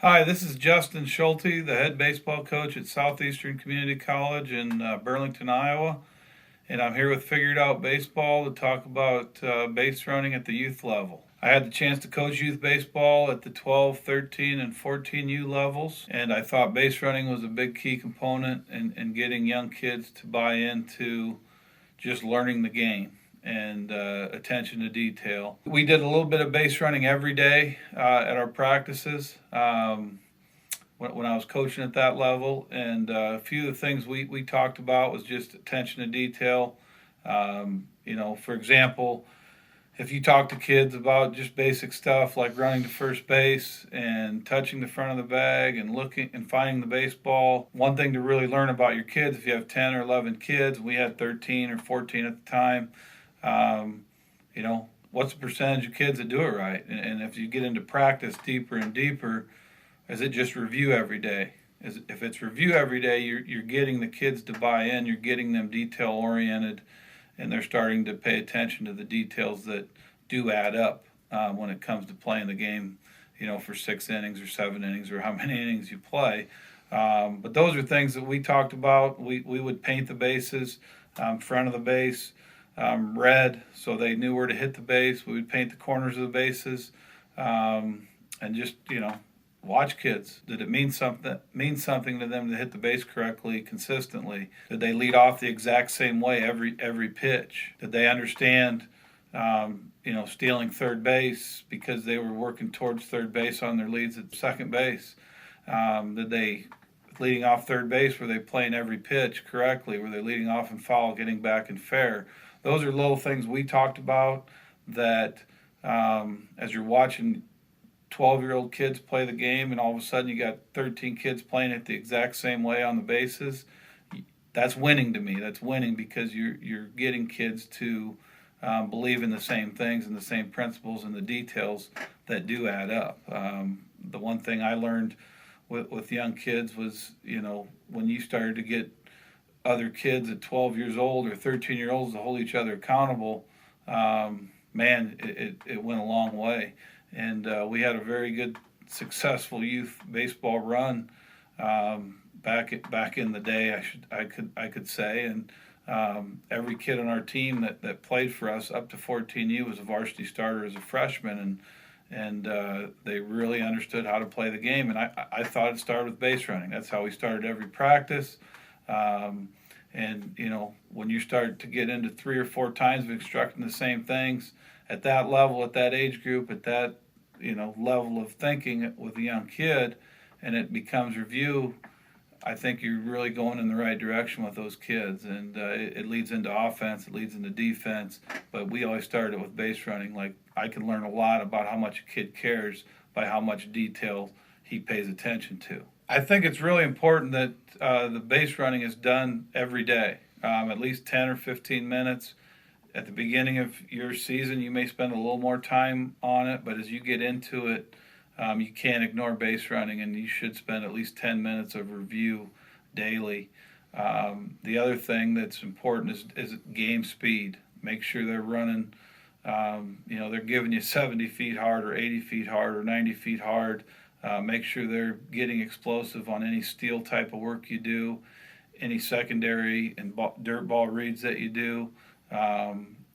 Hi, this is Justin Schulte, the head baseball coach at Southeastern Community College in Burlington, Iowa, and I'm here with Figured Out Baseball to talk about base running at the youth level. I had the chance to coach youth baseball at the 12, 13, and 14U levels, and I thought base running was a big key component in getting young kids to buy into just learning the game and attention to detail. We did a little bit of base running every day at our practices when I was coaching at that level. And a few of the things we talked about was just attention to detail. For example, if you talk to kids about just basic stuff like running to first base and touching the front of the bag and looking and finding the baseball, one thing to really learn about your kids, if you have 10 or 11 kids, we had 13 or 14 at the time, what's the percentage of kids that do it right? And if you get into practice deeper and deeper, is it just review every day? If it's review every day, you're getting the kids to buy in, you're getting them detail oriented, and they're starting to pay attention to the details that do add up when it comes to playing the game, for 6 innings or 7 innings or how many innings you play. But those are things that we talked about. We would paint the bases, front of the base, red, so they knew where to hit the base. We would paint the corners of the bases, and just watch kids. Did it mean something to them to hit the base correctly, consistently? Did they lead off the exact same way every pitch? Did they understand, stealing third base because they were working towards third base on their leads at second base? Did they, leading off third base, were they playing every pitch correctly? Were they leading off in foul, getting back in fair? Those are little things we talked about that as you're watching 12-year-old kids play the game and all of a sudden you got 13 kids playing it the exact same way on the bases, that's winning to me. That's winning because you're getting kids to believe in the same things and the same principles and the details that do add up. The one thing I learned with young kids was, when you started to get other kids at 12 years old or 13-year-olds to hold each other accountable, it went a long way. And we had a very good, successful youth baseball run back in the day. I could say, and every kid on our team that played for us up to 14U was a varsity starter as a freshman, and they really understood how to play the game. And I thought it started with base running. That's how we started every practice. When you start to get into 3 or 4 times of instructing the same things at that level, at that age group, at that level of thinking with a young kid, and it becomes review, I think you're really going in the right direction with those kids, and it leads into offense, it leads into defense. But we always started with base running. Like, I can learn a lot about how much a kid cares by how much detail he pays attention to. I think it's really important that the base running is done every day, at least 10 or 15 minutes. At the beginning of your season, you may spend a little more time on it, but as you get into it, you can't ignore base running, and you should spend at least 10 minutes of review daily. The other thing that's important is game speed. Make sure they're running, they're giving you 70 feet hard or 80 feet hard or 90 feet hard. Make sure they're getting explosive on any steal type of work you do, any secondary and dirt ball reads that you do.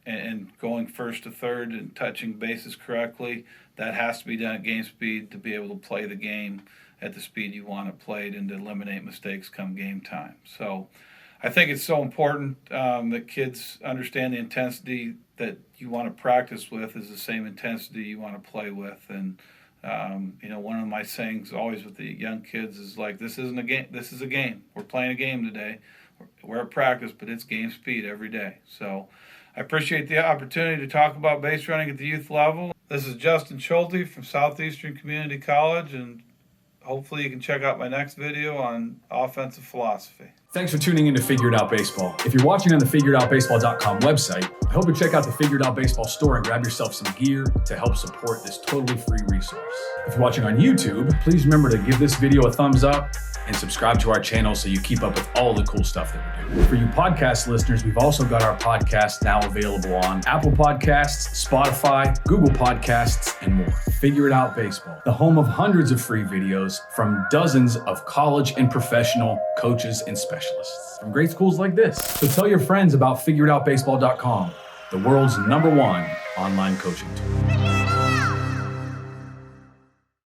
And going first to third and touching bases correctly, that has to be done at game speed to be able to play the game at the speed you want it played and to eliminate mistakes come game time. So I think it's so important that kids understand the intensity that you want to practice with is the same intensity you want to play with. And one of my sayings always with the young kids is like, this isn't a game, this is a game. We're playing a game today. We're at practice, but it's game speed every day. So I appreciate the opportunity to talk about base running at the youth level. This is Justin Schulte from Southeastern Community College, and hopefully you can check out my next video on offensive philosophy. Thanks for tuning in to Figure It Out Baseball. If you're watching on the figureitoutbaseball.com website, I hope you check out the Figure It Out Baseball store and grab yourself some gear to help support this totally free resource. If you're watching on YouTube, please remember to give this video a thumbs up and subscribe to our channel so you keep up with all the cool stuff that we do. For you podcast listeners, we've also got our podcast now available on Apple Podcasts, Spotify, Google Podcasts, and more. Figure It Out Baseball, the home of hundreds of free videos from dozens of college and professional coaches and specialists from great schools like this. So tell your friends about figureitoutbaseball.com, the world's #1 online coaching tool.